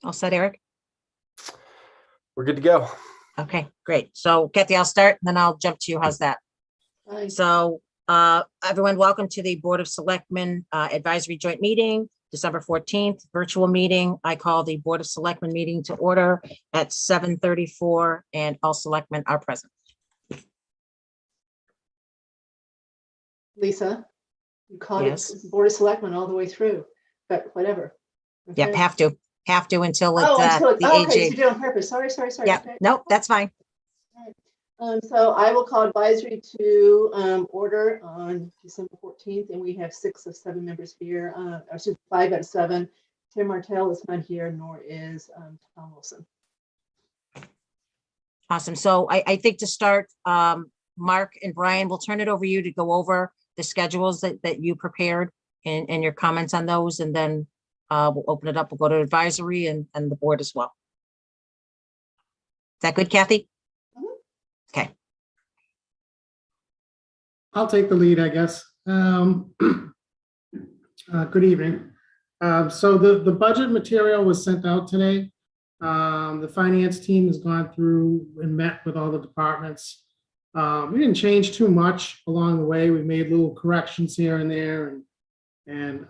All set, Eric? We're good to go. Okay, great. So Kathy, I'll start, and then I'll jump to you. How's that? Fine. So everyone, welcome to the Board of Selectmen Advisory Joint Meeting, December 14th, virtual meeting. I call the Board of Selectmen meeting to order at 7:34, and all selectmen are present. Lisa, you called Yes. it Board of Selectmen all the way through, but whatever. Yep, Okay. have to until it, Oh, until the okay, so you AG. did it on purpose. Sorry. Yeah, Okay. nope, that's fine. So I will call advisory to order on December 14th, and we have 6 of 7 members here, or 5 out of 7. Tim Martell is not here, nor is Tom Wilson. Awesome. So I think to start, Mark and Brian, we'll turn it over to you to go over the schedules that you prepared and your comments on those, and then we'll open it up. We'll go to advisory and the board as well. Is that good, Kathy? Mhm. Okay. I'll take the lead, I guess. Good evening. So the budget material was sent out today. The finance team has gone through and met with all the departments. We didn't change too much along the way. We made little corrections here and there and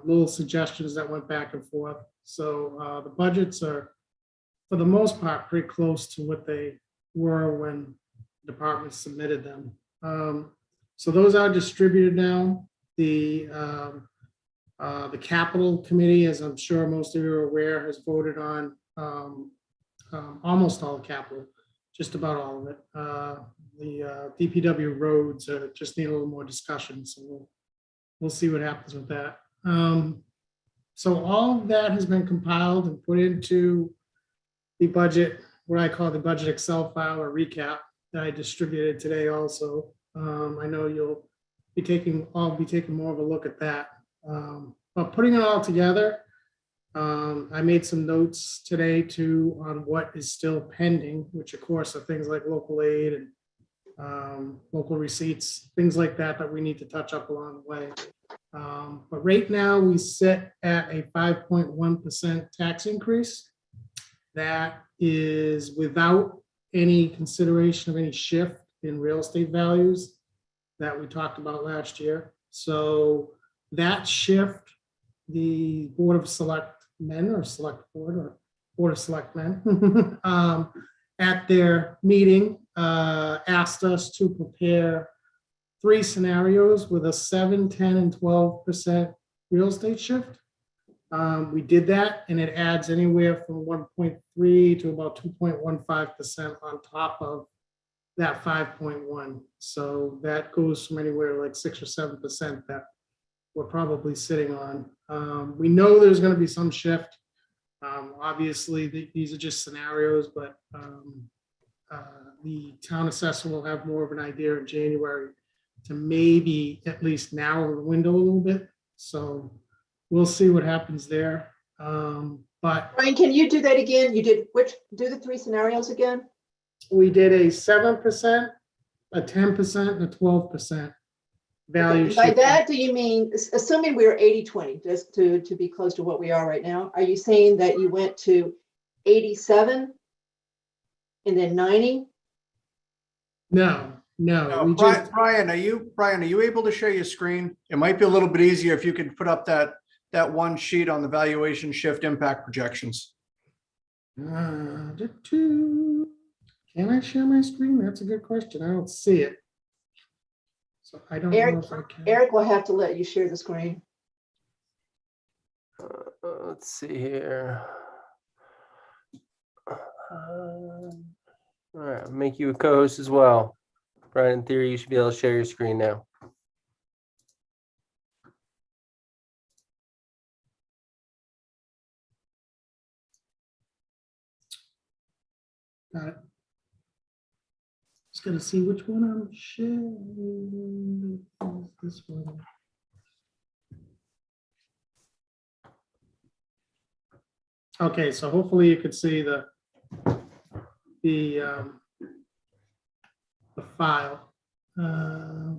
little suggestions that went back and forth. So the budgets are, for the most part, pretty close to what they were when departments submitted them. So those are distributed now. The capital committee, as I'm sure most of you are aware, has voted on almost all the capital, just about all of it. The DPW roads just need a little more discussion, so we'll see what happens with that. So all of that has been compiled and put into the budget, what I call the budget Excel file or recap that I distributed today also. I know I'll be taking more of a look at that. But putting it all together, I made some notes today too on what is still pending, which of course are things like local aid and local receipts, things like that we need to touch up along the way. But right now we sit at a 5.1% tax increase. That is without any consideration of any shift in real estate values that we talked about last year. So that shift, the Board of Selectmen or Select Board or Board of Selectmen at their meeting asked us to prepare 3 scenarios with a 7, 10, and 12% real estate shift. We did that, and it adds anywhere from 1.3 to about 2.15% on top of that 5.1. So that goes from anywhere like 6 or 7% that we're probably sitting on. We know there's going to be some shift. Obviously, these are just scenarios, but the town assessor will have more of an idea in January to maybe at least narrow the window a little bit. So we'll see what happens there. But Brian, can you do that again? You did do the 3 scenarios again? we did a 7%, a 10%, and a 12% value Okay. By shift. that, do you mean, assuming we were 80-20, just to be close to what we are right now, are you saying that you went to 87 and then 90? No, we Brian, just, Brian, are you able to share your screen? It might be a little bit easier if you could put up that one sheet on the valuation shift impact projections. can I share my screen? That's a good question. I don't see it. So I don't know if I can. Eric will have to let you share the screen. Let's see here. All right, I'll make you a co-host as well. Brian, in theory, you should be able to share your screen now. Got it. Just gotta see which one I'm sharing. This one. Okay, so hopefully you could see the file. I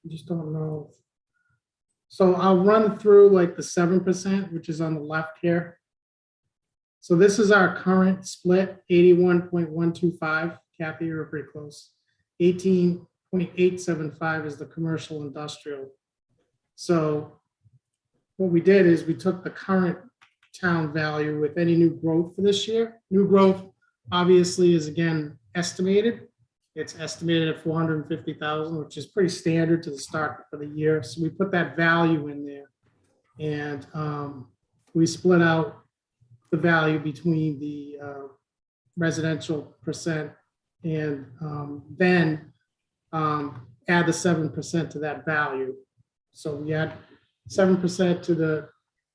just don't know. So I'll run through like the 7%, which is on the left here. So this is our current split, 81.125. Kathy, you're pretty close. 18.875 is the commercial industrial. So what we did is we took the current town value with any new growth for this year. New growth obviously is again estimated. It's estimated at 450,000, which is pretty standard to the start of the year. So we put that value in there, and we split out the value between the residential percent, and then add the 7% to that value. So we add 7% to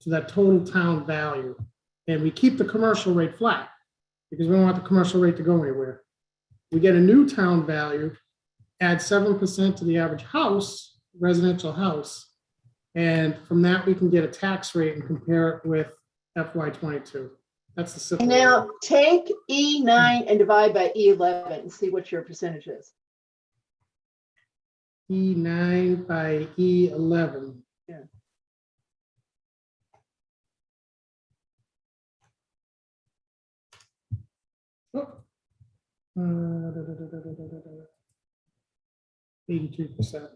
that total town value, and we keep the commercial rate flat because we don't want the commercial rate to go anywhere. We get a new town value, add 7% to the average house, residential house, and from that we can get a tax rate and compare it with FY22. That's the simple. And now take E9 and divide by E11 and see what your percentage is. E9 by E11. Yeah. Oh. 82%.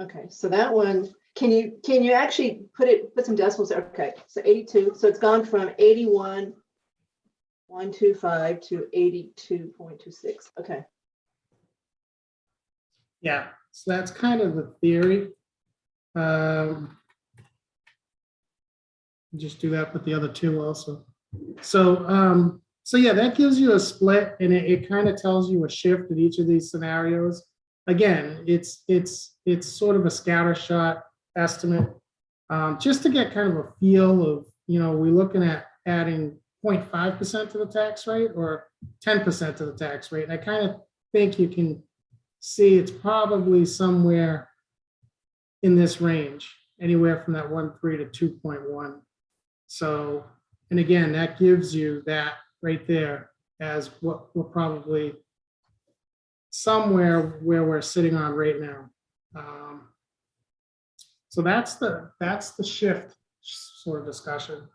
Okay, so that one, can you actually put some decimals there? Okay, so 82, so it's gone from 81.125 to 82.26. Okay. Yeah, so that's kind of the theory. Just do that with the other two also. So yeah, that gives you a split, and it kind of tells you a shift in each of these scenarios. Again, it's sort of a scattershot estimate, just to get kind of a feel of, we're looking at adding 0.5% to the tax rate or 10% to the tax rate. And I kind of think you can see it's probably somewhere in this range, anywhere from that 1.3 to 2.1. So, and again, that gives you that right there as what we're probably somewhere where we're sitting on right now. So that's the shift sort of discussion.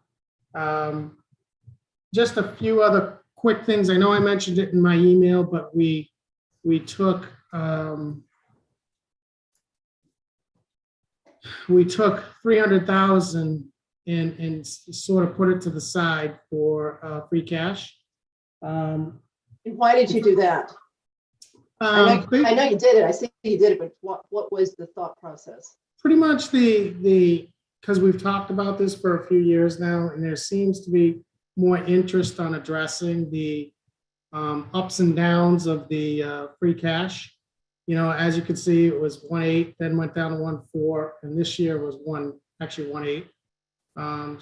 Just a few other quick things. I know I mentioned it in my email, but we took 300,000 and sort of put it to the side for free cash. And why did you do that? I know you did it. I see you did it, but what was the thought process? Pretty much because we've talked about this for a few years now, and there seems to be more interest on addressing the ups and downs of the free cash. As you can see, it was 1.8, then went down to 1.4, and this year was 1.8.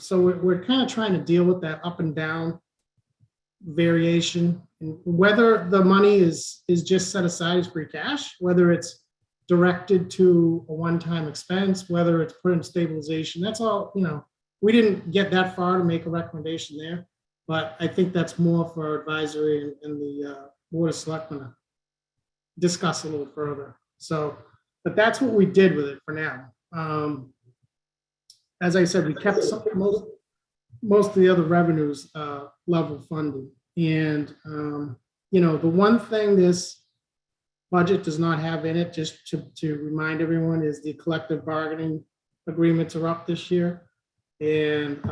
So we're kind of trying to deal with that up and down variation, and whether the money is just set aside as free cash, whether it's directed to a one-time expense, whether it's put in stabilization. That's all, we didn't get that far to make a recommendation there, but I think that's more for advisory and the Board of Selectmen to discuss a little further. So, but that's what we did with it for now. As I said, we kept most of the other revenues level funded. And, the one thing this budget does not have in it, just to remind everyone, is the collective bargaining agreements are up this year. And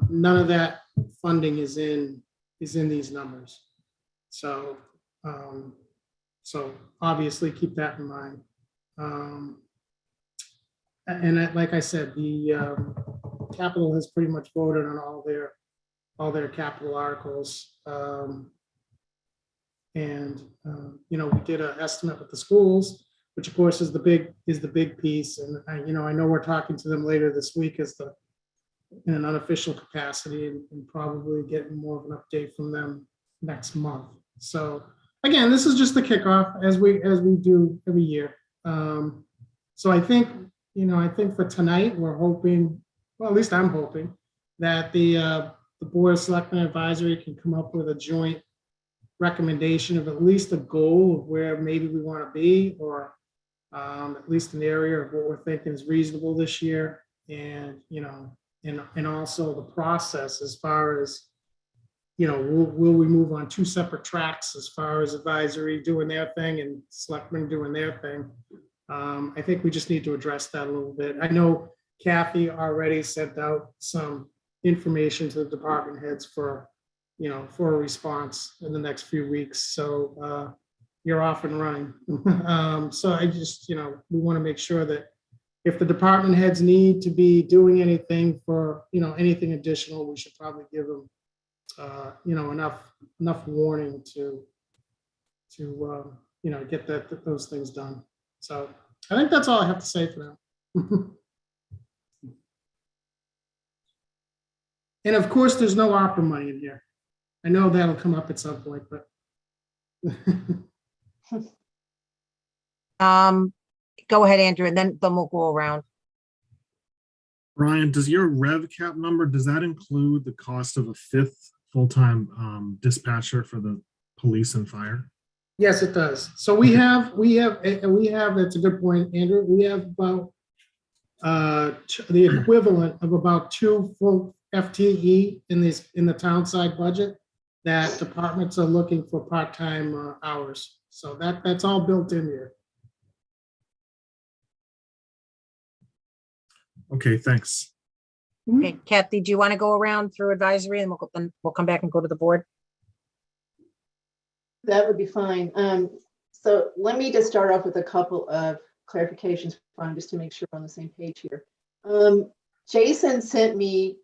none of that funding is in these numbers. So, so obviously keep that in mind. And like I said, the capital has pretty much voted on all their capital articles. We did an estimate with the schools, which of course is the big piece. And I know we're talking to them later this week in an unofficial capacity, and probably getting more of an update from them next month. So again, this is just the kickoff as we do every year. So I think for tonight, we're hoping, well, at least I'm hoping, that the Board of Selectmen Advisory can come up with a joint recommendation of at least a goal of where maybe we want to be, or at least an area of what we're thinking is reasonable this year. And, and also the process as far as, will we move on two separate tracks as far as advisory doing their thing and selectmen doing their thing? I think we just need to address that a little bit. I know Kathy already sent out some information to the department heads for a response in the next few weeks. So you're off and running. So I just, we want to make sure that if the department heads need to be doing anything for, anything additional, we should probably give them, enough warning to get those things done. So I think that's all I have to say for now. And of course, there's no Arpa money in here. I know that'll come up at some point, but. Go ahead, Andrew, and then we'll go around. Brian, does your rev cap number, does that include the cost of a fifth full-time dispatcher for the police and fire? Yes, it does. So we have, that's a good point, Andrew. We have about the equivalent of about 2 full FTE in the town side budget that departments are looking for part-time hours. So that's all built in here. Okay, thanks. Okay, Kathy, do you want to go around through advisory and we'll come back and go to the board? That would be fine. So let me just start off with a couple of clarifications, Brian, just to make sure we're on the same page here. Jason sent me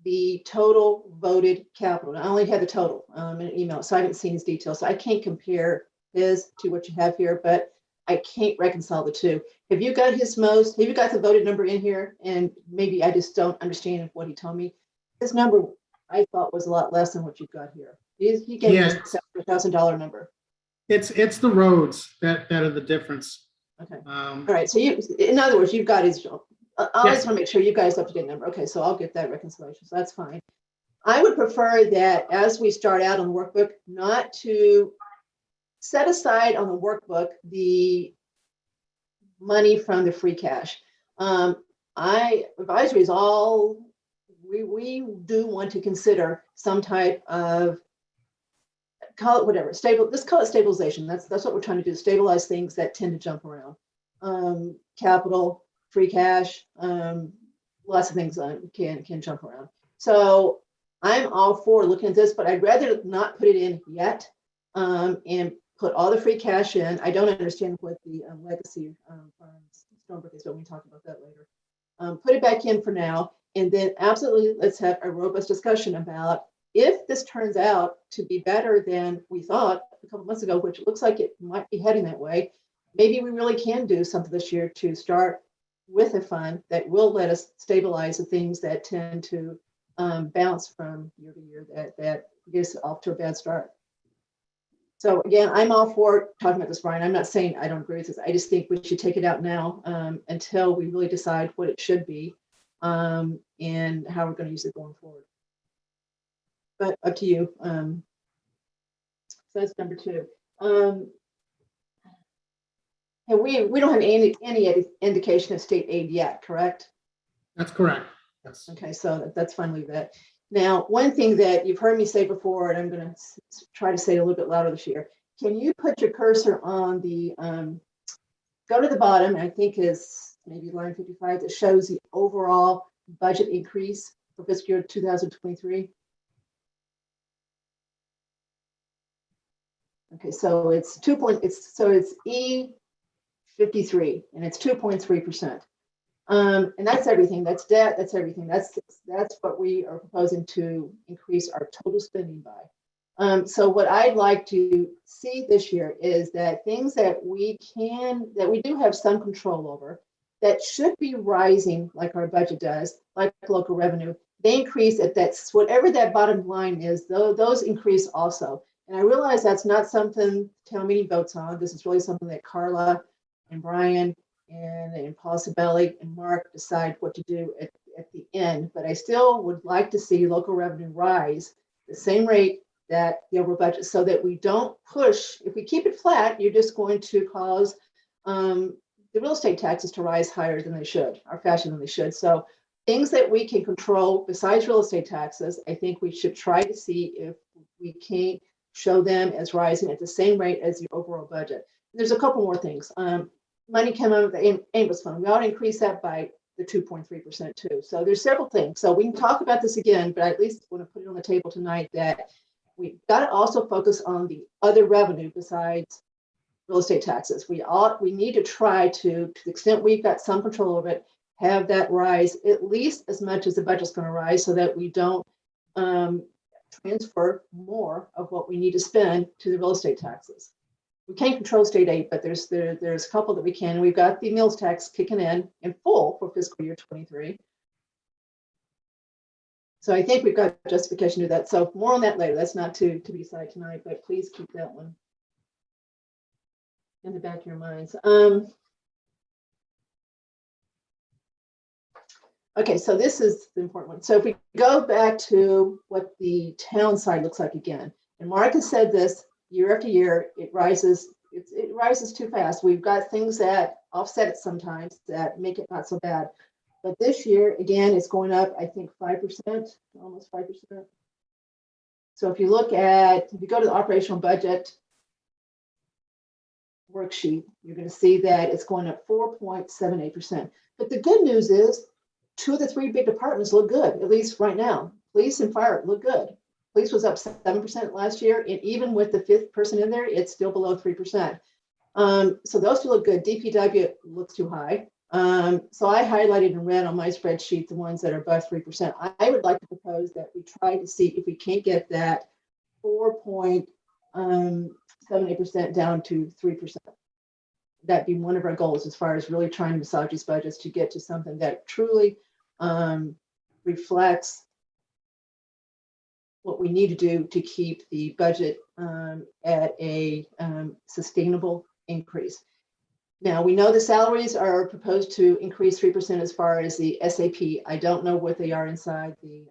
the total voted capital. I only had the total in an email, so I haven't seen his details. So I can't compare his to what you have here, but I can't reconcile the two. Have you got the voted number in here? And maybe I just don't understand what he told me. His number I thought was a lot less than what you've got here. He gave me a $1,000 number. It's the roads that are the difference. Okay. All right. So in other words, you've got his. I just want to make sure you guys up to date number. Okay, so I'll get that reconciliation. So that's fine. I would prefer that as we start out on the workbook, not to set aside on the workbook the money from the free cash. Advisory is all we do want to consider some type of, call it whatever, let's call it stabilization. That's what we're trying to do, stabilize things that tend to jump around. Capital, free cash, lots of things can jump around. So I'm all for looking at this, but I'd rather not put it in yet and put all the free cash in. I don't understand what the legacy funds, Stonebrook is, but we can talk about that later. Put it back in for now, and then absolutely let's have a robust discussion about if this turns out to be better than we thought a couple months ago, which looks like it might be heading that way. Maybe we really can do something this year to start with a fund that will let us stabilize the things that tend to bounce from year to year that gets off to a bad start. So again, I'm all for talking about this, Brian. I'm not saying I don't agree with this. I just think we should take it out now until we really decide what it should be and how we're going to use it going forward. But up to you. So that's number 2. And we don't have any indication of state aid yet, correct? That's correct. Yes. Okay, so that's fine, leave that. Now, one thing that you've heard me say before, and I'm going to try to say it a little bit louder this year. Can you put your cursor on the, go to the bottom, I think is maybe line 55, that shows the overall budget increase for fiscal year 2023. Okay, so it's it's E53, and it's 2.3%. And that's everything. That's debt. That's everything. That's what we are proposing to increase our total spending by. So what I'd like to see this year is that things that we do have some control over, that should be rising like our budget does, like local revenue. They increase at whatever that bottom line is. Those increase also. And I realize that's not something town meeting votes on. This is really something that Carla and Brian and Paul Sabelli and Mark decide what to do at the end. But I still would like to see local revenue rise the same rate that the overall budget, so that we don't push. If we keep it flat, you're just going to cause the real estate taxes to rise higher than they should, or faster than they should. So things that we can control besides real estate taxes, I think we should try to see if we can't show them as rising at the same rate as the overall budget. There's a couple more things. Money came out of the ambulance fund. We ought to increase that by the 2.3% too. So there's several things. So we can talk about this again, but I at least want to put it on the table tonight that we've got to also focus on the other revenue besides real estate taxes. We need to try to the extent we've got some control of it, have that rise at least as much as the budget's going to rise, so that we don't transfer more of what we need to spend to the real estate taxes. We can't control state aid, but there's a couple that we can. We've got the meals tax kicking in full for fiscal year 23. So I think we've got justification to do that. So more on that later. That's not to be decided tonight, but please keep that one in the back of your minds. Okay, so this is the important one. So if we go back to what the town side looks like again, and Mark has said this year after year, it rises too fast. We've got things that offset it sometimes that make it not so bad. But this year, again, it's going up, I think 5%, almost 5%. So if you go to the operational budget worksheet, you're going to see that it's going up 4.78%. But the good news is 2 of the 3 big departments look good, at least right now. Police and fire look good. Police was up 7% last year, and even with the 5th person in there, it's still below 3%. So those two look good. DPW looks too high. So I highlighted in red on my spreadsheet the ones that are above 3%. I would like to propose that we try to see if we can't get that 4.78% down to 3%. That'd be one of our goals as far as really trying to massage these budgets to get to something that truly reflects what we need to do to keep the budget at a sustainable increase. Now, we know the salaries are proposed to increase 3% as far as the SAP. I don't know what they are inside the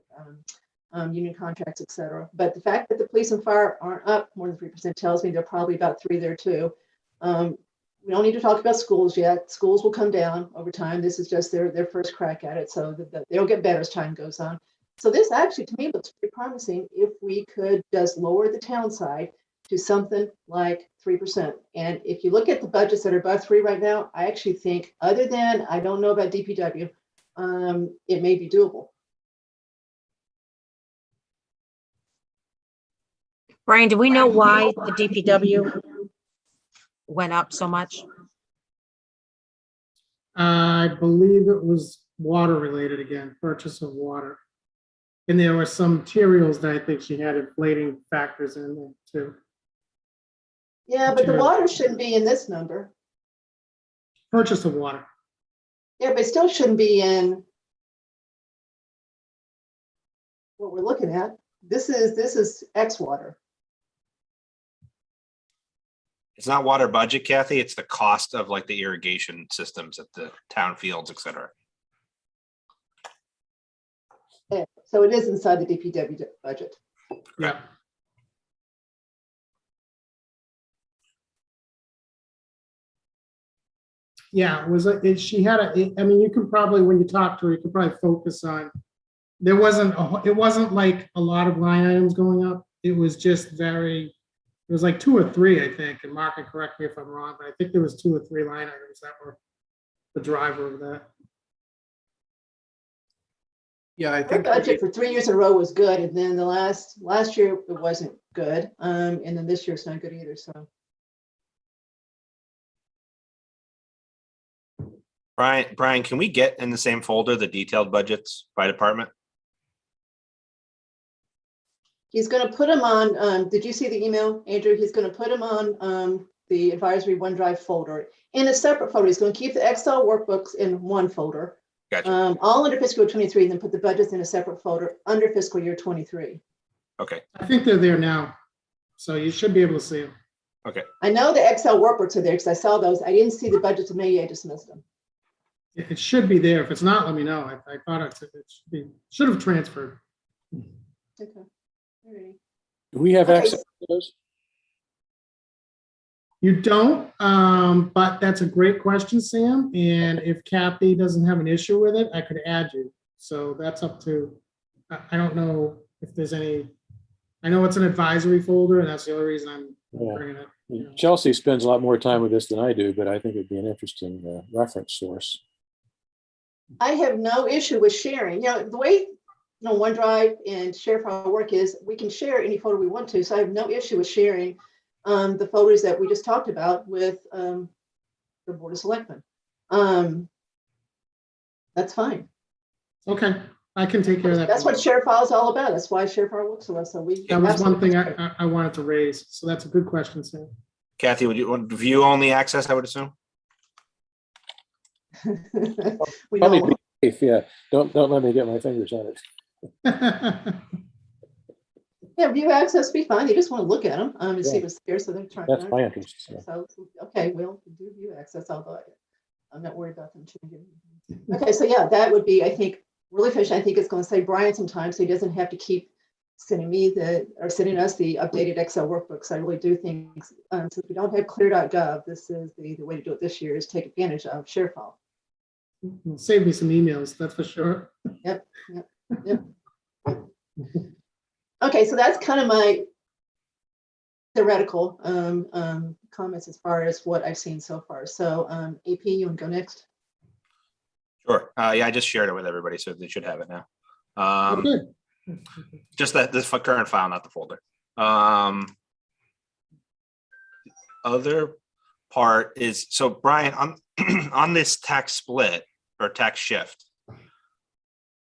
union contracts, et cetera. But the fact that the police and fire aren't up more than 3% tells me they're probably about 3 there too. We don't need to talk about schools yet. Schools will come down over time. This is just their first crack at it. So they'll get better as time goes on. So this actually, to me, looks pretty promising if we could just lower the town side to something like 3%. And if you look at the budgets that are above 3 right now, I actually think, other than, I don't know about DPW, it may be doable. Brian, do we know why the DPW went up so much? I believe it was water related again, purchase of water. And there were some materials that I think she had inflating factors in there too. Yeah, but the water shouldn't be in this number. Purchase of water. Yeah, but it still shouldn't be in what we're looking at. This is X water. It's not water budget, Kathy. It's the cost of like the irrigation systems at the town fields, et cetera. Yeah, so it is inside the DPW budget. Yeah. Yeah, it was like she had I mean, you could probably, when you talk to her, you could probably focus on, it wasn't like a lot of line items going up. It was just it was like 2 or 3, I think, and Mark can correct me if I'm wrong, but I think there was 2 or 3 line items that were the driver of that. Yeah, I Our think budget for 3 years in a row was good, and then the last year it wasn't good, and then this year it's not good either. So Brian, can we get in the same folder the detailed budgets by department? he's going to put them on. Did you see the email, Andrew? He's going to put them on the advisory OneDrive folder in a separate folder. He's going to keep the Excel workbooks in one folder. Gotcha. All under fiscal year 23, and then put the budgets in a separate folder under fiscal year 23. Okay. I think they're there now, so you should be able to see them. Okay. I know the Excel workbooks are there because I saw those. I didn't see the budgets of May. I dismissed them. It should be there. If it's not, let me know. I thought it should have transferred. Okay. All right. Do we have Okay. access to those? You don't, but that's a great question, Sam. And if Kathy doesn't have an issue with it, I could add you. So that's up to, I don't know if there's any, I know it's an advisory folder and that's the only reason I'm Yeah. bringing it. you know. Chelsea spends a lot more time with this than I do, but I think it'd be an interesting reference source. I have no issue with sharing, the way, OneDrive and share file work is we can share any photo we want to. So I have no issue with sharing the photos that we just talked about with the Board of Selectmen. That's fine. Okay, I can take care of that. That's what share file is all about. That's why share file works so well. So we. That was one thing absolutely- I wanted to raise. So that's a good question, Sam. Kathy, would you want view only access, I would assume? We Probably know. be safe, yeah. Don't let me get my fingers on it. Yeah, view access be fine. They just want to look at them and see Yeah. what's there. So they're trying. That's my interest. So. So, okay, we'll do view access, although I'm not worried about them changing. Okay, so yeah, that would be, I think, really efficient. I think it's going to save Brian some time so he doesn't have to keep sending sending us the updated Excel workbooks. I really do think, since we don't have clear.gov, this is the way to do it this year is take advantage of ShareFile. It'll save me some emails, that's for sure. Yep. Okay, so that's kind of my theoretical comments as far as what I've seen so far. So AP, you want to go next? Sure. Yeah, I just shared it with everybody, so they should have it now. Good. Just that this current file, not the folder. Other part is, so Brian, on on this tax split or tax shift,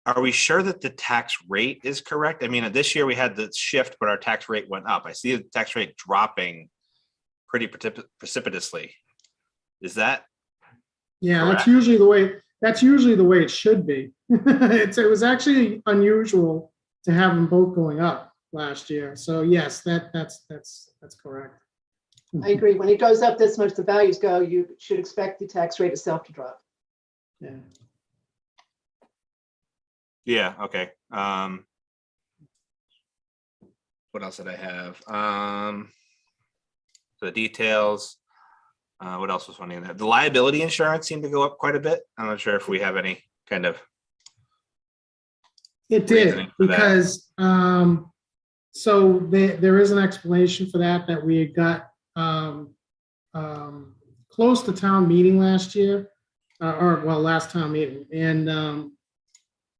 are we sure that the tax rate is correct? I mean, this year we had the shift, but our tax rate went up. I see the tax rate dropping pretty precipitously. Is that? Yeah, Correct. that's usually the way it should be. It was actually unusual to have them both going up last year. So yes, that's correct. I agree. When it goes up this much, the values go, you should expect the tax rate itself to drop. Yeah. Yeah, okay. What else did I have? The details. What else was funny in there? The liability insurance seemed to go up quite a bit. I'm not sure if we have any kind of. It did reasoning for that. because so there is an explanation for that we had got close to town meeting last year, last town meeting, and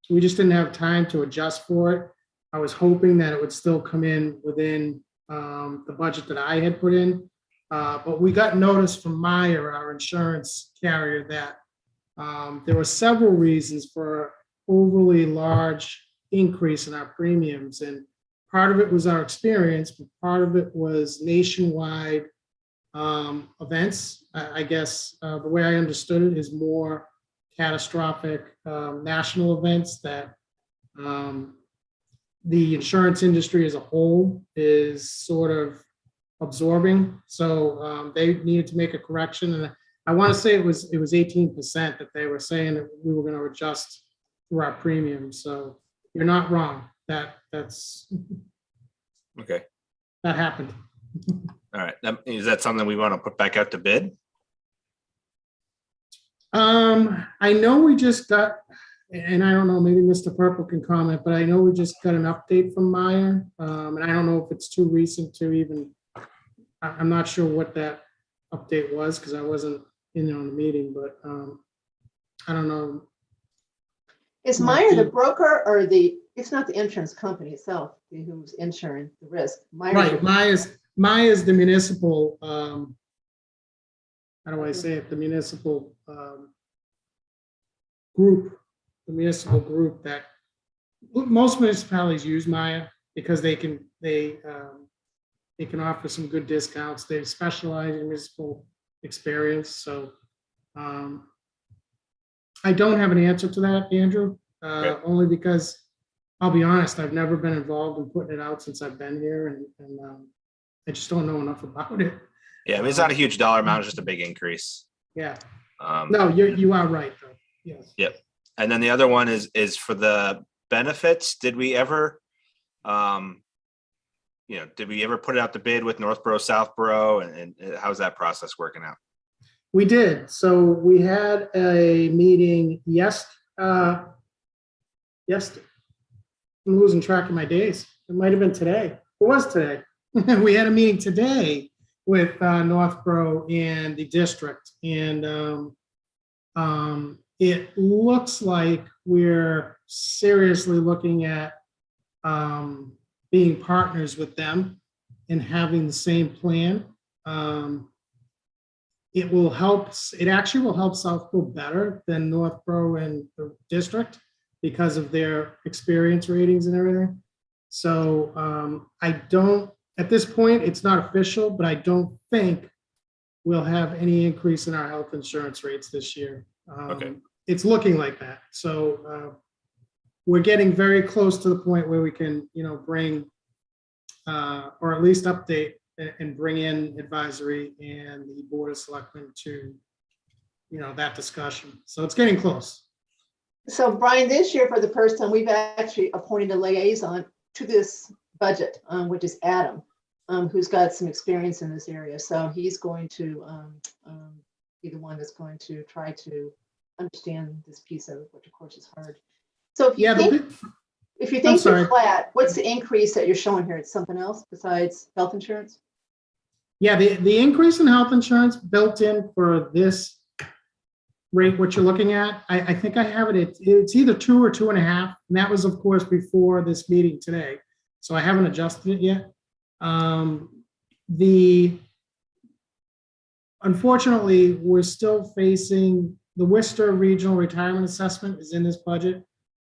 we just didn't have time to adjust for it. I was hoping that it would still come in within the budget that I had put in, but we got notice from Meyer, our insurance carrier, that there were several reasons for overly large increase in our premiums, and part of it was our experience, but part of it was nationwide events. I guess the way I understood it is more catastrophic national events that the insurance industry as a whole is sort of absorbing. So they needed to make a correction, and I want to say it was 18% that they were saying that we were going to adjust through our premium. So you're not wrong. That's Okay. that happened. All right. Is that something we want to put back out to bid? I know we just got, and I don't know, maybe Mr. Purple can comment, but I know we just got an update from Meyer. And I don't know if it's too recent to even, I'm not sure what that update was because I wasn't in on the meeting, but I don't know. Is Meyer the broker or it's not the insurance company itself who's insuring the risk? Meyer. Right, Maya's the municipal, how do I say it? The municipal group, that most municipalities use Maya because they can offer some good discounts. They specialize in municipal experience. So I don't have an answer to that, Andrew, Okay. only because I'll be honest, I've never been involved in putting it out since I've been here, and I just don't know enough about it. Yeah, I mean, it's not a huge dollar amount, it's just a big increase. Yeah, Um, no, you are right, though. Yes. Yep. And then the other one is for the benefits. Did we ever did we ever put it out to bid with Northborough, Southborough, and how's that process working out? We did. So we had a meeting I'm losing track of my days. It might have been today. It was today. We had a meeting today with Northborough and the district. And it looks like we're seriously looking at being partners with them and having the same plan. It will help, it actually will help Southborough better than Northborough and the district because of their experience ratings and everything. So I don't, at this point, it's not official, but I don't think we'll have any increase in our health insurance rates this year. Okay. It's looking like that. So we're getting very close to the point where we can, bring or at least update and bring in advisory and the Board of Selectmen to, that discussion. So it's getting close. So Brian, this year for the first time, we've actually appointed a liaison to this budget, which is Adam, who's got some experience in this area. So he's going to be the one that's going to try to understand this piece of it, which of course is hard. So if you think sorry. you're flat, what's the increase that you're showing here? It's something else besides health insurance? Yeah, the increase in health insurance built in for this rate, what you're looking at, I think I have it, it's either 2 or 2.5. And that was, of course, before this meeting today. So I haven't adjusted it yet. Unfortunately, we're still facing the Worcester Regional Retirement Assessment is in this budget.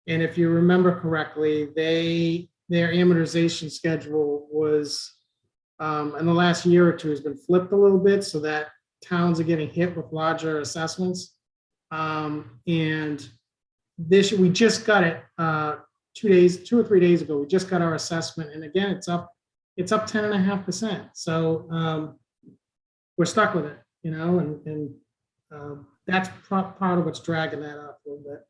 And if you remember correctly, their amortization schedule was in the last year or two has been flipped a little bit so that towns are getting hit with larger assessments. And this, we just got it 2 or 3 days ago. We just got our assessment. And again, it's up 10.5%. So we're stuck with it, and that's part of what's dragging that up a little bit.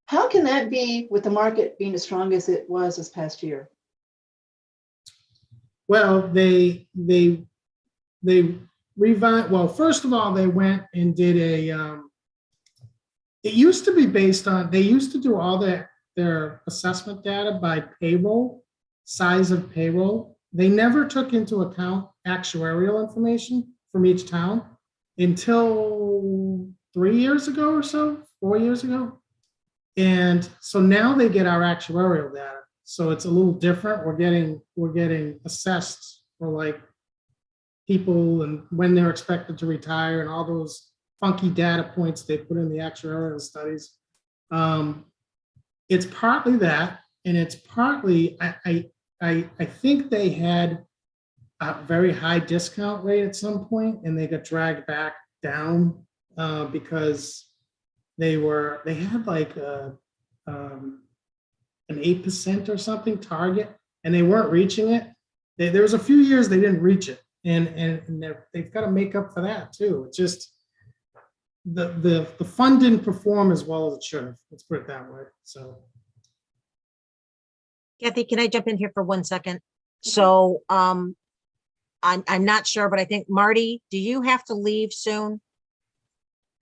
How can that be with the market being as strong as it was this past year? Well, they revised. Well, first of all, they went and did it used to be based on, they used to do all their assessment data by payroll, size of payroll. They never took into account actuarial information from each town until 3 years ago or so, 4 years ago. And so now they get our actuarial data. So it's a little different. We're getting assessed for like people and when they're expected to retire and all those funky data points they put in the actuarial studies. It's partly that, and it's partly I think they had a very high discount rate at some point, and they got dragged back down because they had like an 8% or something target, and they weren't reaching it. There was a few years they didn't reach it, and they've got to make up for that too. It's just the fund didn't perform as well as it should have. Let's put it that way. So, Kathy, can I jump in here for 1 second? So I'm not sure, but I think Marty, do you have to leave soon?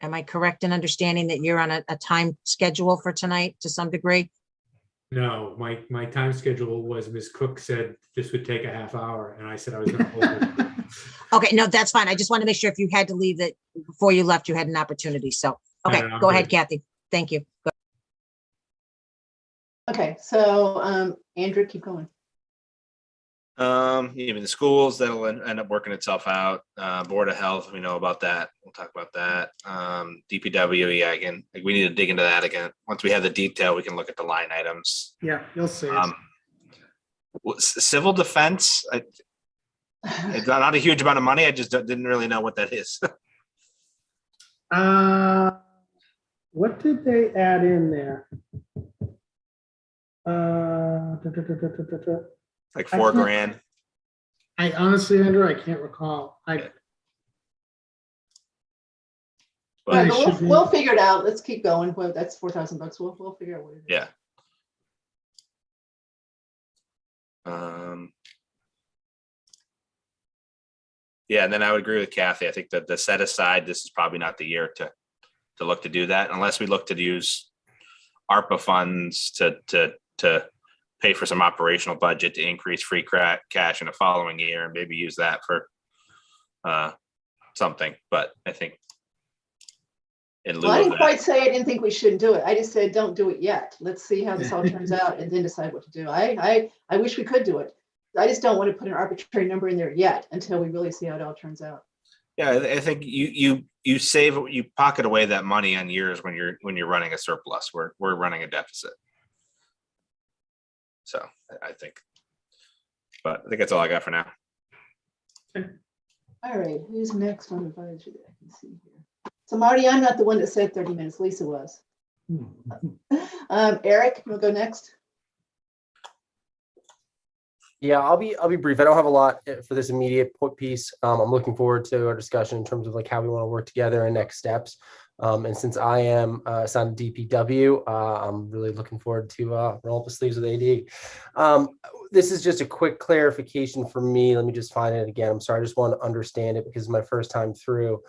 Am I correct in understanding that you're on a time schedule for tonight to some degree? No, my time schedule was Ms. Cook said this would take a half hour, and I said I was going to hold it. Okay, no, that's fine. I just want to make sure if you had to leave that before you left, you had an opportunity. So, okay, No, I'm go ahead, good. Kathy. Thank you. Go. Okay, so Andrew, keep going. Even the schools, that'll end up working itself out. Board of Health, we know about that. We'll talk about that. DPW, yeah, again, like we need to dig into that again. Once we have the detail, we can look at the line items. yeah, you'll see it. Civil defense, it's not a huge amount of money. I just didn't really know what that is. What did they add in there? Like I $4 can't- grand. I honestly, Andrew, I can't recall. Yeah. Yeah, I but should we'll figure it out. Let's keep going. Well, that's $4,000. We'll figure out what it is. Yeah. Yeah, and then I would agree with Kathy. I think that the set aside, this is probably not the year to look to do that unless we look to use ARPA funds to pay for some operational budget to increase free cash in the following year and maybe use that for something. But I think in lieu Well, I of didn't that, quite say I didn't think we shouldn't do it. I just said, don't do it yet. Let's see how this all turns out and then decide what to do. I wish we could do it. I just don't want to put an arbitrary number in there yet until we really see how it all turns out. yeah, I think you save, you pocket away that money on years when you're running a surplus. We're running a deficit. So I think that's all I got for now. All right, who's next on advisory that I can see here? So Marty, I'm not the one that said 30 minutes. Lisa was. Eric, you'll go next. Yeah, I'll be brief. I don't have a lot for this immediate piece. I'm looking forward to our discussion in terms of like how we want to work together and next steps. And since I am assigned to DPW, I'm really looking forward to roll up the sleeves with AD. This is just a quick clarification for me. Let me just find it again. I'm sorry. I just want to understand it because it's my first time through.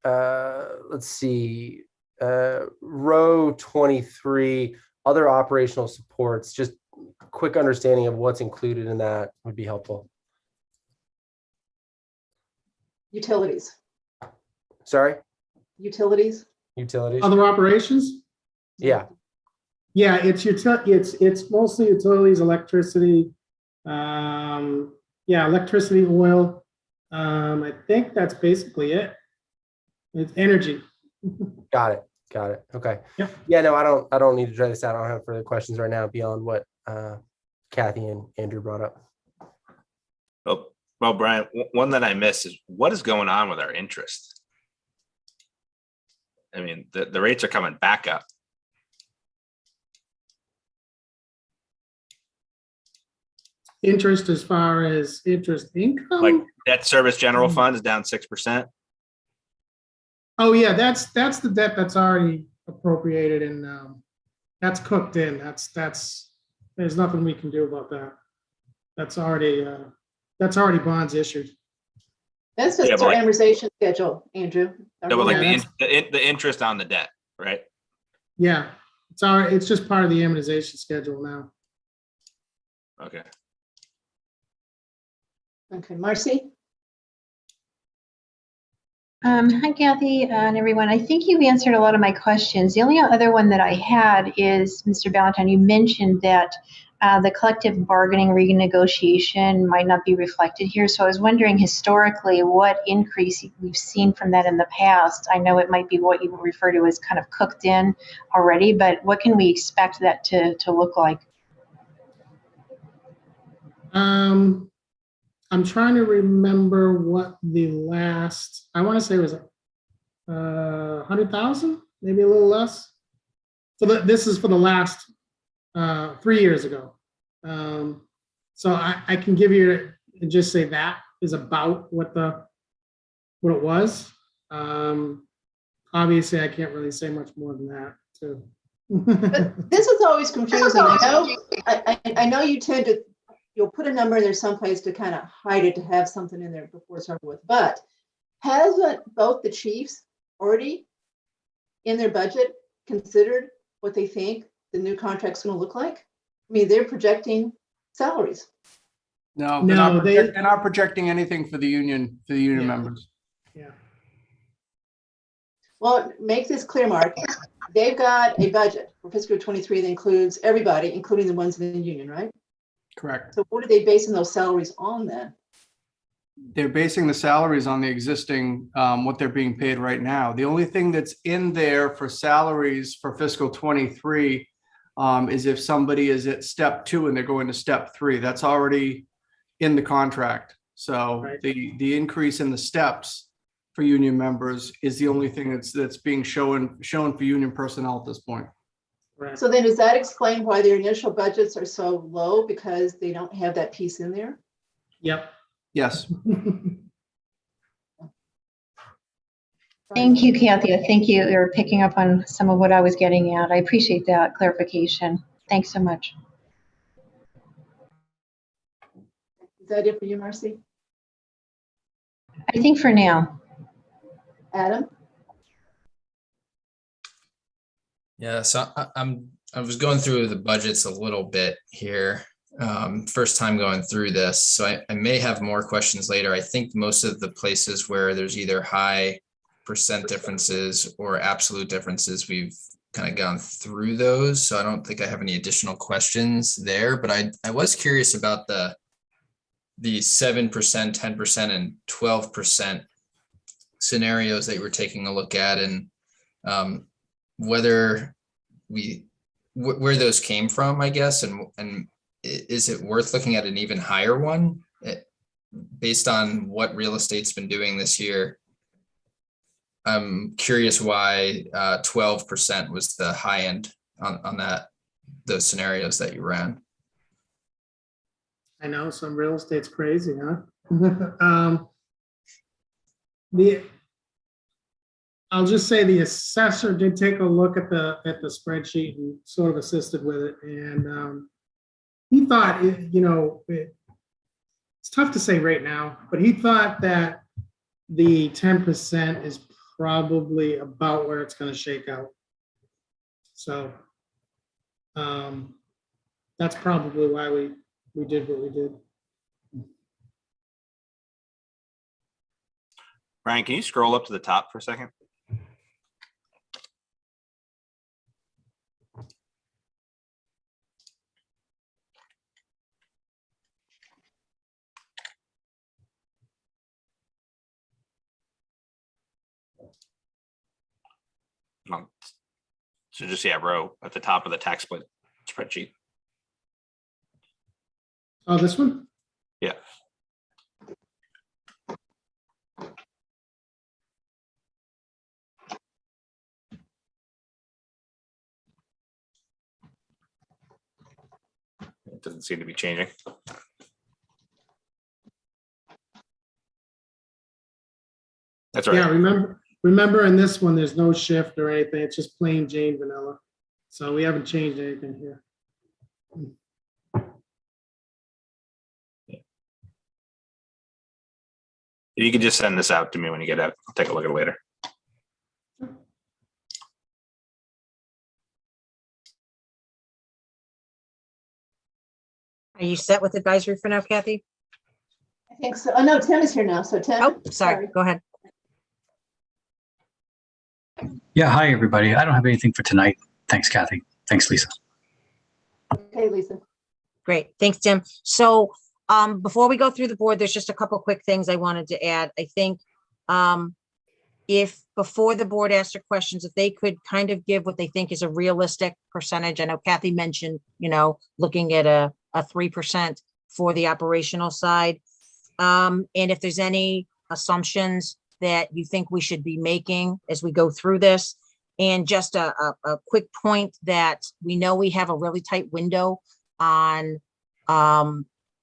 Let's see. Row 23, other operational supports, just quick understanding of what's included in that would be helpful. Utilities. Sorry? Utilities. Utilities? Other operations? Yeah. Yeah, it's mostly utilities, electricity. Electricity, oil. I think that's basically it. It's energy. Got it. Okay. Yep. Yeah, no, I don't need to try this out. I don't have further questions right now beyond what Kathy and Andrew brought up. Well, Brian, one that I missed is what is going on with our interest? I mean, the rates are coming back up. Interest as far as interest income? Like debt service general fund is down 6%. Oh yeah, that's the debt that's already appropriated and that's cooked in. That's there's nothing we can do about that. That's already bonds issued. That's just our amortization schedule, Andrew. No, but like the interest on the debt, right? Yeah, it's just part of the amortization schedule now. Okay. Okay, Marcy. Hi, Kathy and everyone. I think you've answered a lot of my questions. The only other one that I had is, Mr. Valentine, you mentioned that the collective bargaining renegotiation might not be reflected here. So I was wondering historically what increase we've seen from that in the past. I know it might be what you refer to as kind of cooked in already, but what can we expect that to look like? I'm trying to remember what the last, I want to say it was 100,000, maybe a little less. So this is for the last 3 years ago. So I can give you and just say that is about what it was. Obviously, I can't really say much more than that too. But this is always confusing. I know you tend to, you'll put a number in there someplace to kind of hide it, to have something in there before it's over with. But hasn't both the chiefs already in their budget considered what they think the new contract's going to look like? I mean, they're projecting salaries. No, No, they're not projecting anything for the union members. Yeah. Well, make this clear, Mark. They've got a budget for fiscal 23 that includes everybody, including the ones in the union, right? Correct. So what are they basing those salaries on then? They're basing the salaries on the existing, what they're being paid right now. The only thing that's in there for salaries for fiscal 23 is if somebody is at step 2 and they're going to step 3. That's already in the contract. So Right. the increase in the steps for union members is the only thing that's being shown for union personnel at this point. Right. So then does that explain why their initial budgets are so low, because they don't have that piece in there? Yep. Yes. Thank you, Kathy. I think you're picking up on some of what I was getting at. I appreciate that clarification. Thanks so much. Is that it for you, Marcy? I think for now. Adam? Yeah, so I was going through the budgets a little bit here. First time going through this, so I may have more questions later. I think most of the places where there's either high percent differences or absolute differences, we've kind of gone through those. So I don't think I have any additional questions there, but I was curious about the 7%, 10%, and 12% scenarios that you were taking a look at, and whether where those came from, I guess, and is it worth looking at an even higher one based on what real estate's been doing this year? I'm curious why 12% was the high end on those scenarios that you ran. I know some real estate's crazy, huh? I'll just say the assessor did take a look at the spreadsheet and sort of assisted with it, and he thought, it's tough to say right now, but he thought that the 10% is probably about where it's going to shake out. So that's probably why we did what we did. Brian, can you scroll up to the top for a second? So just, yeah, row at the top of the tax split spreadsheet. Oh, this one? Yeah. It doesn't seem to be changing. That's right. Yeah, remember in this one, there's no shift or anything. It's just plain Jane vanilla. So we haven't changed anything here. You can just send this out to me when you get out. I'll take a look at it later. Are you set with advisory for now, Kathy? I think so. Oh, no, Tim is here now. So Tim. Oh, sorry. Go ahead. Yeah, hi, everybody. I don't have anything for tonight. Thanks, Kathy. Thanks, Lisa. Okay, Lisa. Great. Thanks, Tim. So before we go through the board, there's just a couple quick things I wanted to add. I think if before the board asks their questions, if they could kind of give what they think is a realistic percentage. I know Kathy mentioned, looking at a 3% for the operational side. And if there's any assumptions that you think we should be making as we go through this. And just a quick point that we know we have a really tight window on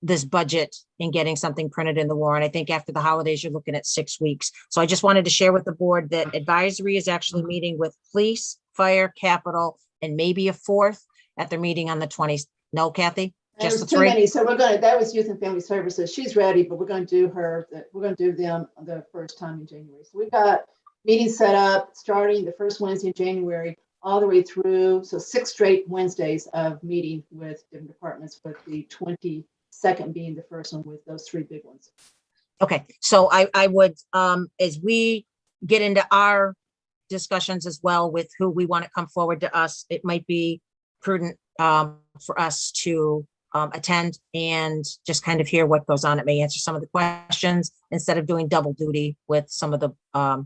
this budget and getting something printed in the warrant. I think after the holidays, you're looking at 6 weeks. So I just wanted to share with the board that advisory is actually meeting with police, fire, capital, and maybe a fourth at their meeting on the 20th. No, Kathy? Just the Too three? many. So that was Youth and Family Services. She's ready, but we're going to do them the first time in January. So we've got meetings set up starting the first Wednesday in January all the way through. So 6 straight Wednesdays of meeting with different departments, with the 22nd being the first one with those 3 big ones. Okay, so I would, as we get into our discussions as well with who we want to come forward to us, it might be prudent for us to attend and just kind of hear what goes on. It may answer some of the questions instead of doing double duty with some of the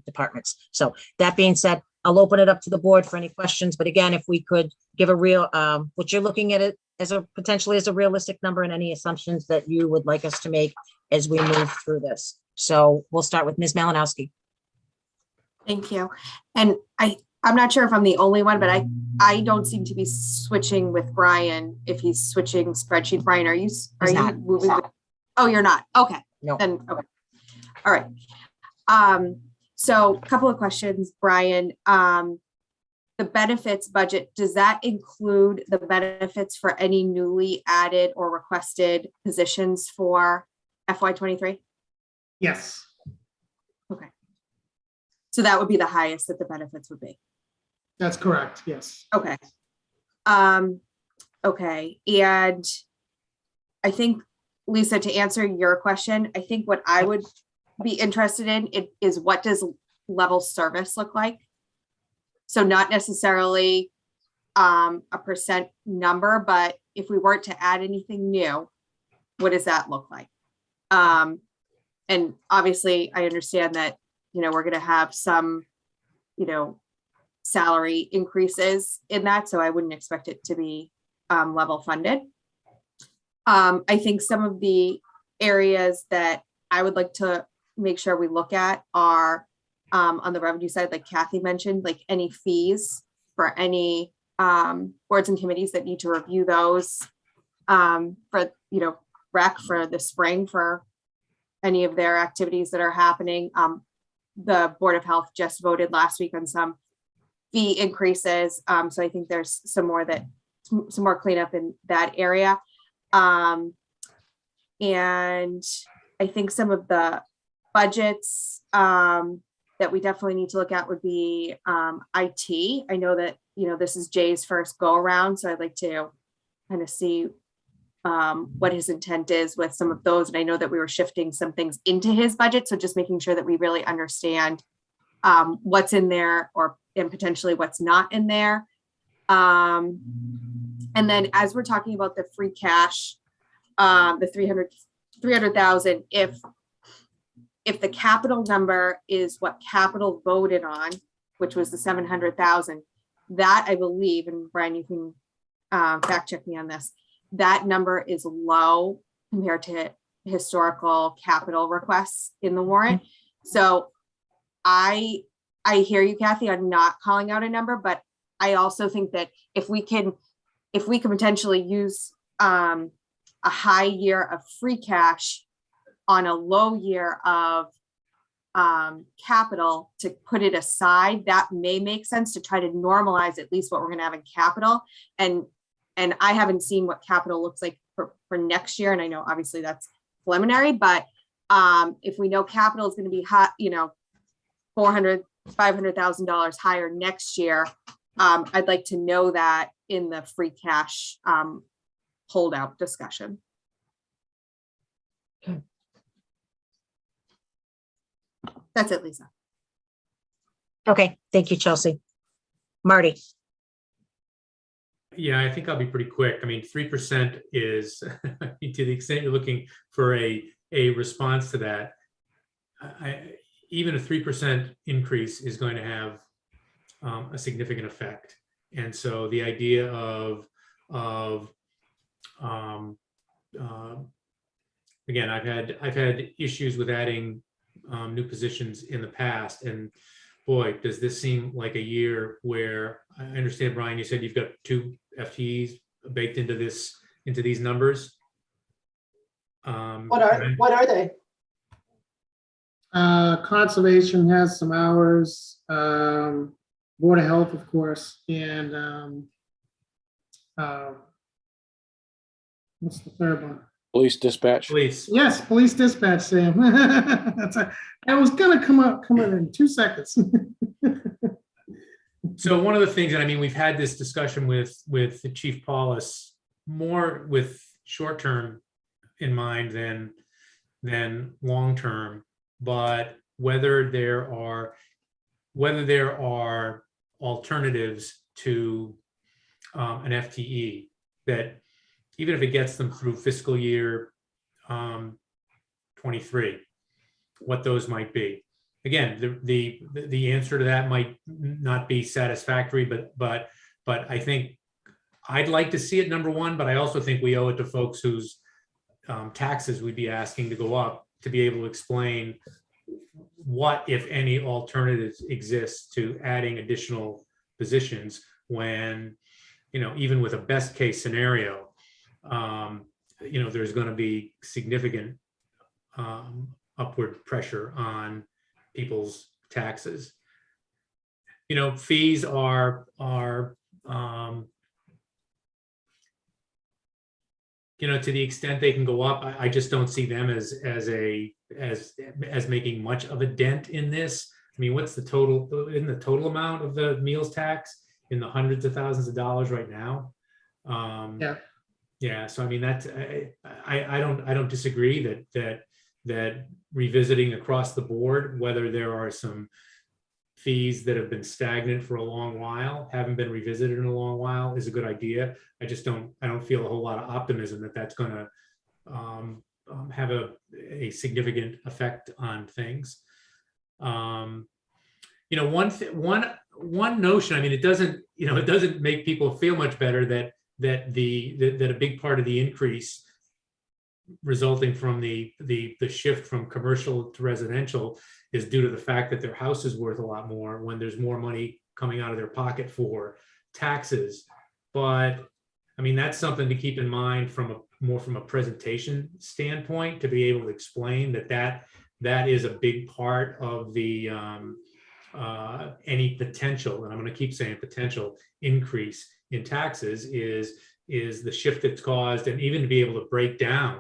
departments. So that being said, I'll open it up to the board for any questions. But again, if we could give a real, what you're looking at it as potentially as a realistic number, and any assumptions that you would like us to make as we move through this. So we'll start with Ms. Malinowski. Thank you. And I'm not sure if I'm the only one, but I don't seem to be switching with Brian if he's switching spreadsheet. Brian, are you moving? Oh, you're not. Okay. No. Then okay. All right. So a couple of questions, Brian. The benefits budget, does that include the benefits for any newly added or requested positions for FY23? Yes. So that would be the highest that the benefits would be. That's correct, yes. Okay. Okay, and I think, Lisa, to answer your question, I think what I would be interested in is what does level service look like? So not necessarily a percent number, but if we weren't to add anything new, what does that look like? And obviously I understand that, we're going to have some, salary increases in that. So I wouldn't expect it to be level funded. I think some of the areas that I would like to make sure we look at are on the revenue side, like Kathy mentioned, like any fees for any boards and committees that need to review those for, rec for the spring for any of their activities that are happening. The Board of Health just voted last week on some fee increases. So I think there's some more cleanup in that area. And I think some of the budgets that we definitely need to look at would be IT. I know that, this is Jay's first go around, so I'd like to kind of see what his intent is with some of those. And I know that we were shifting some things into his budget. So just making sure that we really understand what's in there and potentially what's not in there. And then as we're talking about the free cash, the 300,000, if the capital number is what capital voted on, which was the 700,000, that I believe, and Brian, you can fact check me on this, that number is low compared to historical capital requests in the warrant. So I hear you, Kathy, I'm not calling out a number, but I also think that if we can potentially use a high year of free cash on a low year of capital to put it aside, that may make sense to try to normalize at least what we're going to have in capital. And I haven't seen what capital looks like for next year. And I know obviously that's preliminary, but if we know capital is going to be hot, $400,000, $500,000 higher next year, I'd like to know that in the free cash holdout discussion. Okay. That's it, Lisa. Okay, thank you, Chelsea. Marty. Yeah, I think I'll be pretty quick. I mean, 3% is, to the extent you're looking for a response to that, even a 3% increase is going to have a significant effect. And so the idea again, I've had issues with adding new positions in the past, and boy, does this seem like a year where I understand, Brian, you said you've got 2 FTEs baked into these numbers. What are they? Conservation has some hours, Board of Health, of course, and what's the third one? Police dispatch. Police. Yes, police dispatch, Sam. I was gonna come in 2 seconds. So one of the things, and I mean, we've had this discussion with the Chief Paulus more with short-term in mind than long-term, but whether there are alternatives to an FTE that even if it gets them through fiscal year 23, what those might be. Again, the answer to that might not be satisfactory, but I think I'd like to see it, number one, but I also think we owe it to folks whose taxes we'd be asking to go up to be able to explain what, if any, alternatives exist to adding additional positions when, even with a best case scenario, there's going to be significant upward pressure on people's taxes. Fees are to the extent they can go up, I just don't see them as making much of a dent in this. I mean, what's the total, in the total amount of the meals tax in the hundreds of thousands of dollars right now? Yeah. Yeah, so I mean, that's, I don't disagree that revisiting across the board, whether there are some fees that have been stagnant for a long while, haven't been revisited in a long while, is a good idea. I don't feel a whole lot of optimism that that's gonna have a significant effect on things. You know, one notion, I mean, it doesn't make people feel much better that a big part of the increase resulting from the shift from commercial to residential is due to the fact that their house is worth a lot more when there's more money coming out of their pocket for taxes. But I mean, that's something to keep in mind from a presentation standpoint, to be able to explain that is a big part of the any potential, and I'm going to keep saying potential increase in taxes is the shift that's caused, and even to be able to break down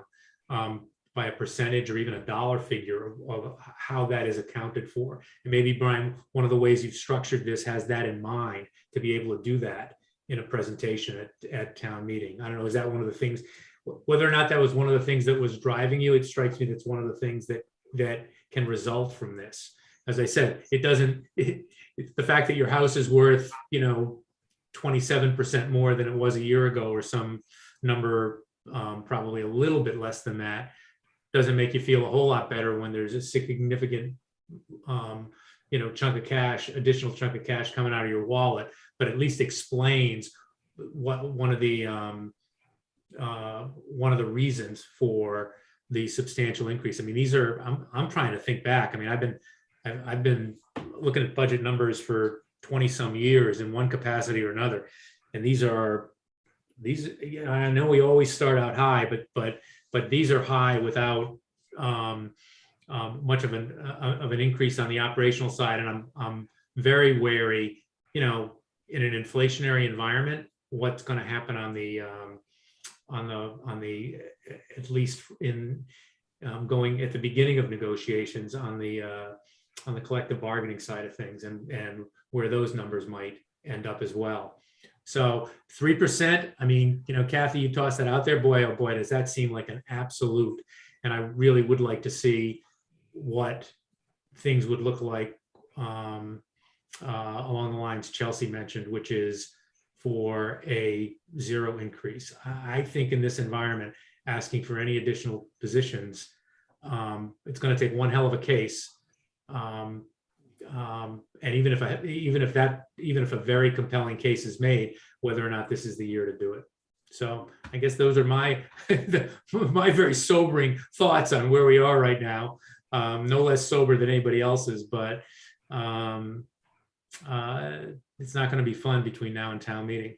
by a percentage or even a dollar figure of how that is accounted for. And maybe, Brian, one of the ways you've structured this has that in mind, to be able to do that in a presentation at town meeting. I don't know, is that one of the things, whether or not that was one of the things that was driving you? It strikes me that's one of the things that can result from this. As I said, the fact that your house is worth, 27% more than it was a year ago, or some number probably a little bit less than that, doesn't make you feel a whole lot better when there's a significant chunk of cash, additional chunk of cash coming out of your wallet, but at least explains what one of the reasons for the substantial increase. I mean, these are, I'm trying to think back. I mean, I've been looking at budget numbers for 20 some years in one capacity or another. And these, I know we always start out high, but these are high without much of an increase on the operational side. And I'm very wary, in an inflationary environment, what's going to happen on the at least in going at the beginning of negotiations on the collective bargaining side of things, and where those numbers might end up as well. So 3%, I mean, Kathy, you tossed that out there, boy, oh boy, does that seem like an absolute. And I really would like to see what things would look like along the lines Chelsea mentioned, which is for a zero increase. I think in this environment, asking for any additional positions, it's going to take one hell of a case. And even if a very compelling case is made, whether or not this is the year to do it. So I guess those are my my very sobering thoughts on where we are right now. No less sober than anybody else's, but it's not going to be fun between now and town meeting.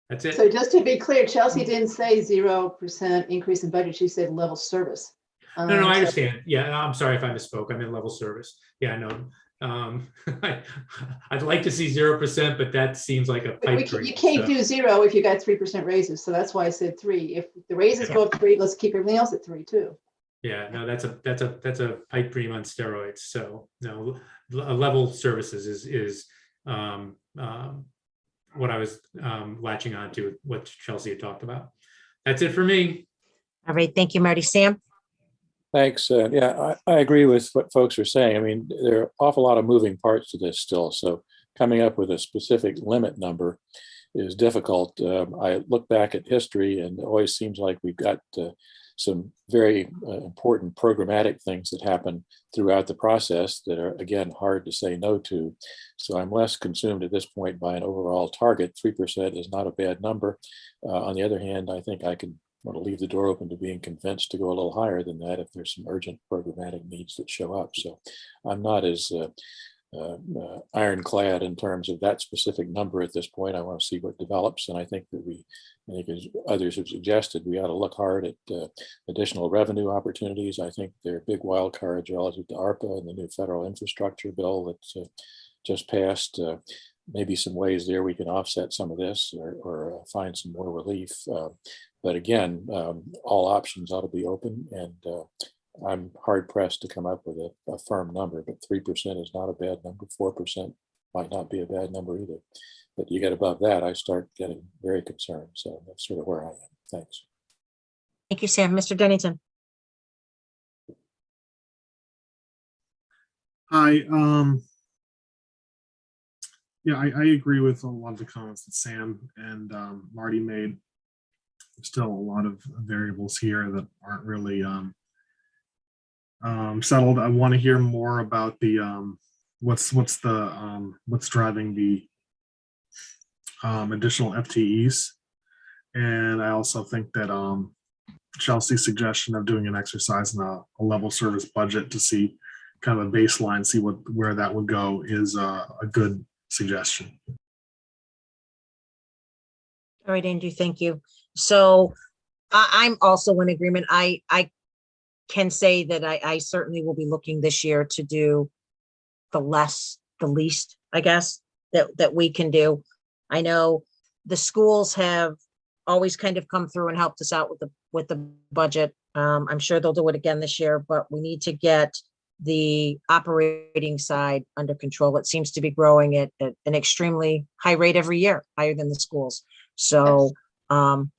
That's it. So just to be clear, Chelsea didn't say 0% increase in budget. She said level service. No, I understand. Yeah, I'm sorry if I misspoke. I meant level service. Yeah, I know. I'd like to see 0%, but that seems like a pipe dream. You can't do 0 if you got 3% raises. So that's why I said 3. If the raises go up 3, let's keep everything else at 3 too. Yeah, no, that's a pipe dream on steroids. So no, level services is what I was latching on to, what Chelsea had talked about. That's it for me. All right, thank you, Marty. Sam? Thanks. Yeah, I agree with what folks are saying. I mean, there are an awful lot of moving parts to this still. So coming up with a specific limit number is difficult. I look back at history, and it always seems like we've got some very important programmatic things that happen throughout the process that are, again, hard to say no to. So I'm less consumed at this point by an overall target. 3% is not a bad number. On the other hand, I think I can want to leave the door open to being convinced to go a little higher than that if there's some urgent programmatic needs that show up. So I'm not as ironclad in terms of that specific number at this point. I want to see what develops, and I think as others have suggested, we ought to look hard at additional revenue opportunities. I think there are big wild cards relative to Arpa and the new federal infrastructure bill that's just passed. Maybe some ways there we can offset some of this or find some more relief. But again, all options ought to be open, and I'm hard pressed to come up with a firm number, but 3% is not a bad number. 4% might not be a bad number either. But you get above that, I start getting very concerned. So that's sort of where I am. Thanks. Thank you, Sam. Mr. Dennington. Hi. Yeah, I agree with a lot of the comments that Sam and Marty made. There's still a lot of variables here that aren't really settled. I want to hear more about the what's driving the additional FTEs, and I also think that Chelsea's suggestion of doing an exercise in a level service budget to see kind of a baseline, see where that would go is a good suggestion. All right, Andrew, thank you. So I'm also in agreement. I can say that I certainly will be looking this year to do the least, I guess, that we can do. I know the schools have always kind of come through and helped us out with the budget. I'm sure they'll do it again this year, but we need to get the operating side under control. It seems to be growing at an extremely high rate every year, higher than the schools. So, sorry,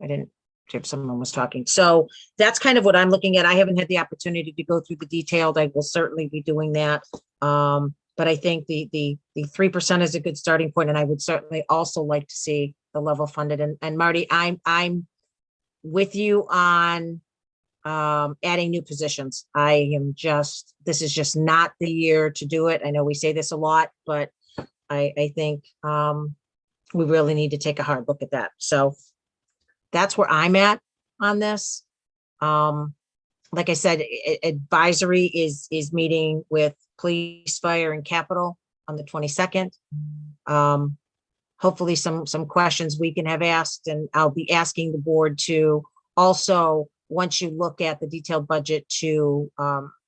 I didn't hear if someone was talking. So that's kind of what I'm looking at. I haven't had the opportunity to go through the detailed. I will certainly be doing that. But I think the 3% is a good starting point, and I would certainly also like to see the level funded. And Marty, I'm with you on adding new positions. This is just not the year to do it. I know we say this a lot, but I think we really need to take a hard look at that. So that's where I'm at on this. Like I said, advisory is meeting with police, fire, and capital on the 22nd. Hopefully some questions we can have asked, and I'll be asking the board to also, once you look at the detailed budget, to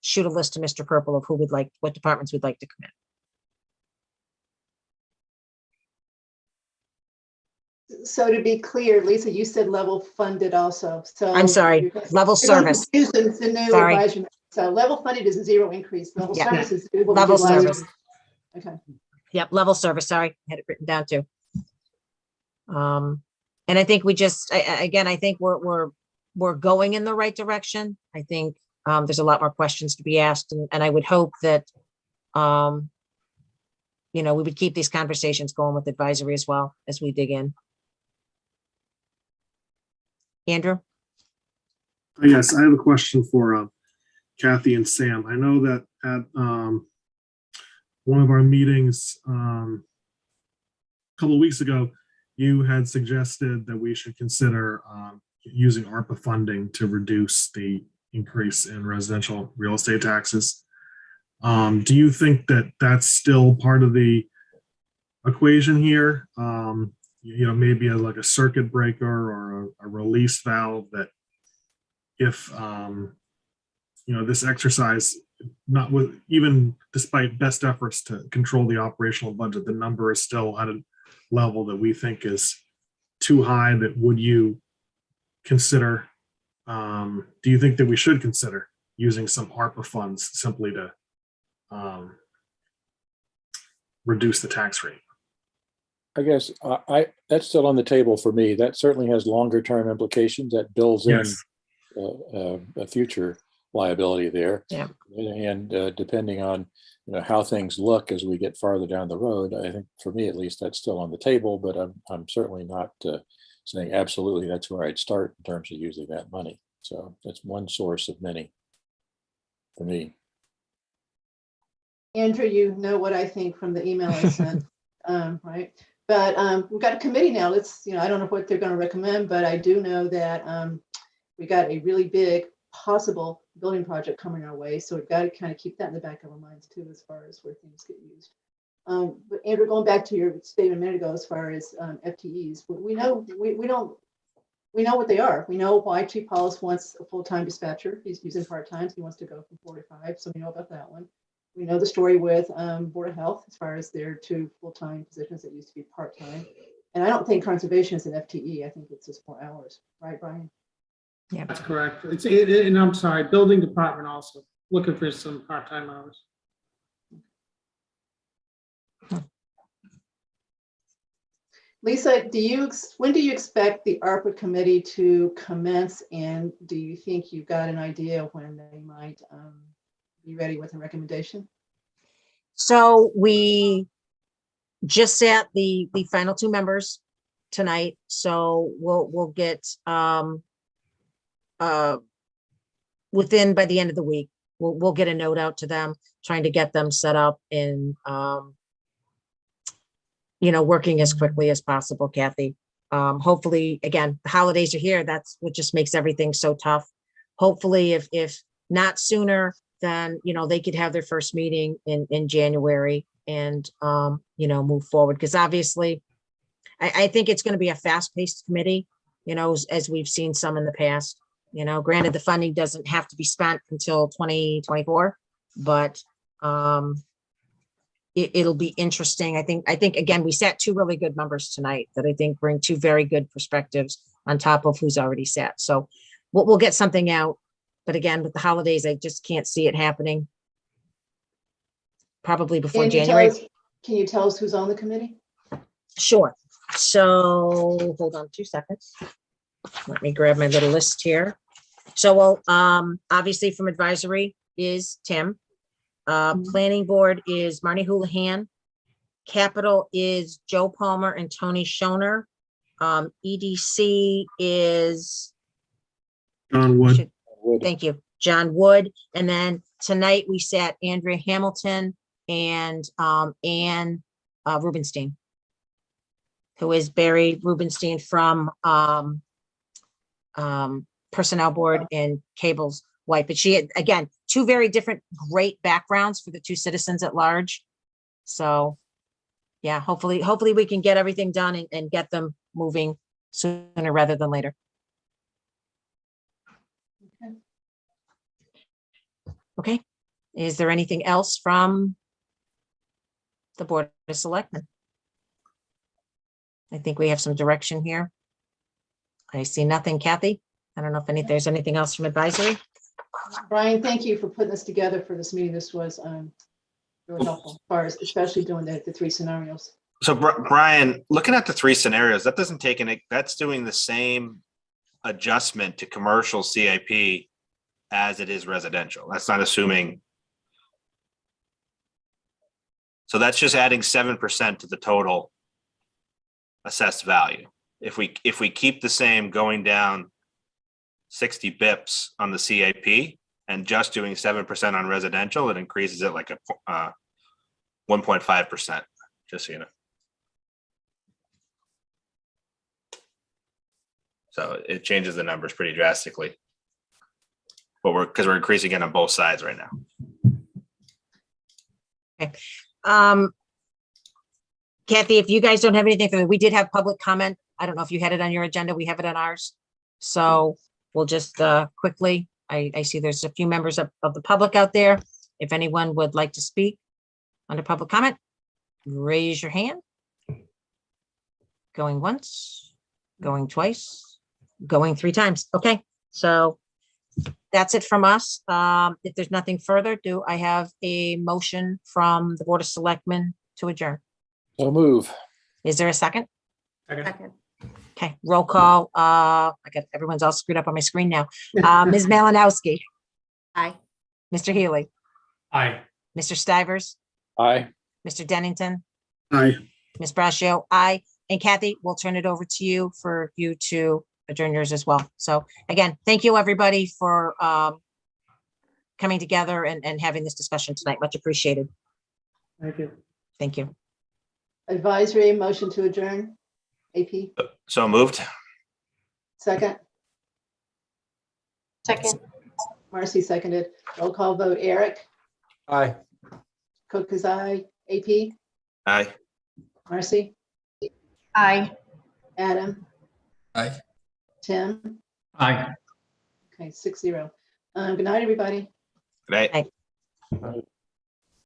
shoot a list to Mr. Purple of what departments would like to come in. So to be clear, Lisa, you said level funded also. So I'm sorry, level service. The new Sorry. advisory. So level funded is a zero increase. Level Yeah. service is what we Level did last service. year. Okay. Yep, level service. Sorry, I had it written down too. And I think we just, again, I think we're going in the right direction. I think there's a lot more questions to be asked, and I would hope that we would keep these conversations going with advisory as well as we dig in. Andrew? Yes, I have a question for Kathy and Sam. I know that at one of our meetings a couple of weeks ago, you had suggested that we should consider using ARPA funding to reduce the increase in residential real estate taxes. Do you think that that's still part of the equation here? Maybe like a circuit breaker or a release valve that if this exercise, not with even despite best efforts to control the operational budget, the number is still at a level that we think is too high, that would you consider, do you think that we should consider using some ARPA funds simply to reduce the tax rate? I guess that's still on the table for me. That certainly has longer term implications. That builds in a future liability there. Yeah. And depending on how things look as we get farther down the road, I think for me at least that's still on the table. But I'm certainly not saying absolutely that's where I'd start in terms of using that money. So that's one source of many for me. Andrew, you know what I think from the email I sent, right? But we've got a committee now. I don't know what they're going to recommend, but I do know that we got a really big possible building project coming our way. So we've got to kind of keep that in the back of our minds too, as far as where things get used. But Andrew, going back to your statement a minute ago, as far as FTEs, we know what they are. We know why Chief Hollis wants a full-time dispatcher. He's using part-time. So he wants to go from 4 to 5. So we know about that one. We know the story with Board of Health, as far as their 2 full-time positions that used to be part-time. And I don't think conservation is an FTE. I think it's just more hours. Right, Brian? That's correct. And I'm sorry, building department also, looking for some part-time hours. Lisa, when do you expect the ARPA committee to commence? And do you think you've got an idea when they might be ready with a recommendation? So we just sat the final two members tonight, so we'll get within by the end of the week, we'll get a note out to them, trying to get them set up and working as quickly as possible, Kathy. Hopefully, again, the holidays are here. That's what just makes everything so tough. Hopefully, if not sooner, then they could have their first meeting in January and move forward. Because obviously, I think it's going to be a fast-paced committee, as we've seen some in the past. Granted, the funding doesn't have to be spent until 2024, but it'll be interesting. I think again, we sat two really good members tonight that I think bring two very good perspectives on top of who's already sat. So we'll get something out. But again, with the holidays, I just can't see it happening. Probably before January. Can you tell us who's on the committee? Sure. So hold on 2 seconds. Let me grab my little list here. So obviously from advisory is Tim. Planning board is Marnie Houlihan. Capital is Joe Palmer and Tony Schoner. EDC is John Wood. Thank you, John Wood. And then tonight we sat Andrea Hamilton and Ann Rubenstein, who is Barry Rubenstein from Personnel Board and Cable's wife. But she had, again, two very different great backgrounds for the two citizens at large. So yeah, hopefully we can get everything done and get them moving sooner rather than later. Okay. Is there anything else from the Board of Selectmen? I think we have some direction here. I see nothing. Kathy, I don't know if there's anything else from advisory. Brian, thank you for putting this together for this meeting. This was really helpful, as far as especially doing the three scenarios. So Brian, looking at the three scenarios, that doesn't take any, that's doing the same adjustment to commercial CIP as it is residential. That's not assuming. So that's just adding 7% to the total assessed value. If we keep the same going down 60 bips on the CIP and just doing 7% on residential, it increases it like a 1.5%, just so you know. So it changes the numbers pretty drastically. But we're increasing it on both sides right now. Okay. Kathy, if you guys don't have anything for me, we did have public comment. I don't know if you had it on your agenda. We have it on ours. So we'll just quickly, I see there's a few members of the public out there. If anyone would like to speak under public comment, raise your hand. Going once, going twice, going 3 times. Okay, so that's it from us. If there's nothing further, do I have a motion from the Board of Selectmen to adjourn? So move. Is there a second? Second. Okay, roll call. I got everyone's all screwed up on my screen now. Ms. Malinowski, Aye. Mr. Healy, Aye. Mr. Stivers, Aye. Mr. Dennington, Aye. Ms. Brascio, aye. And Kathy, we'll turn it over to you for you to adjourn yours as well. So again, thank you everybody for coming together and having this discussion tonight. Much appreciated. Thank you. Thank you. Advisory motion to adjourn. AP, So moved. second. Second. Marcy seconded. Roll call vote. Eric, Aye. Cook is aye. AP, Aye. Marcy, Aye. Adam, Aye. Tim. Aye. Okay, 6-0. Good night, everybody. Good night. Aye.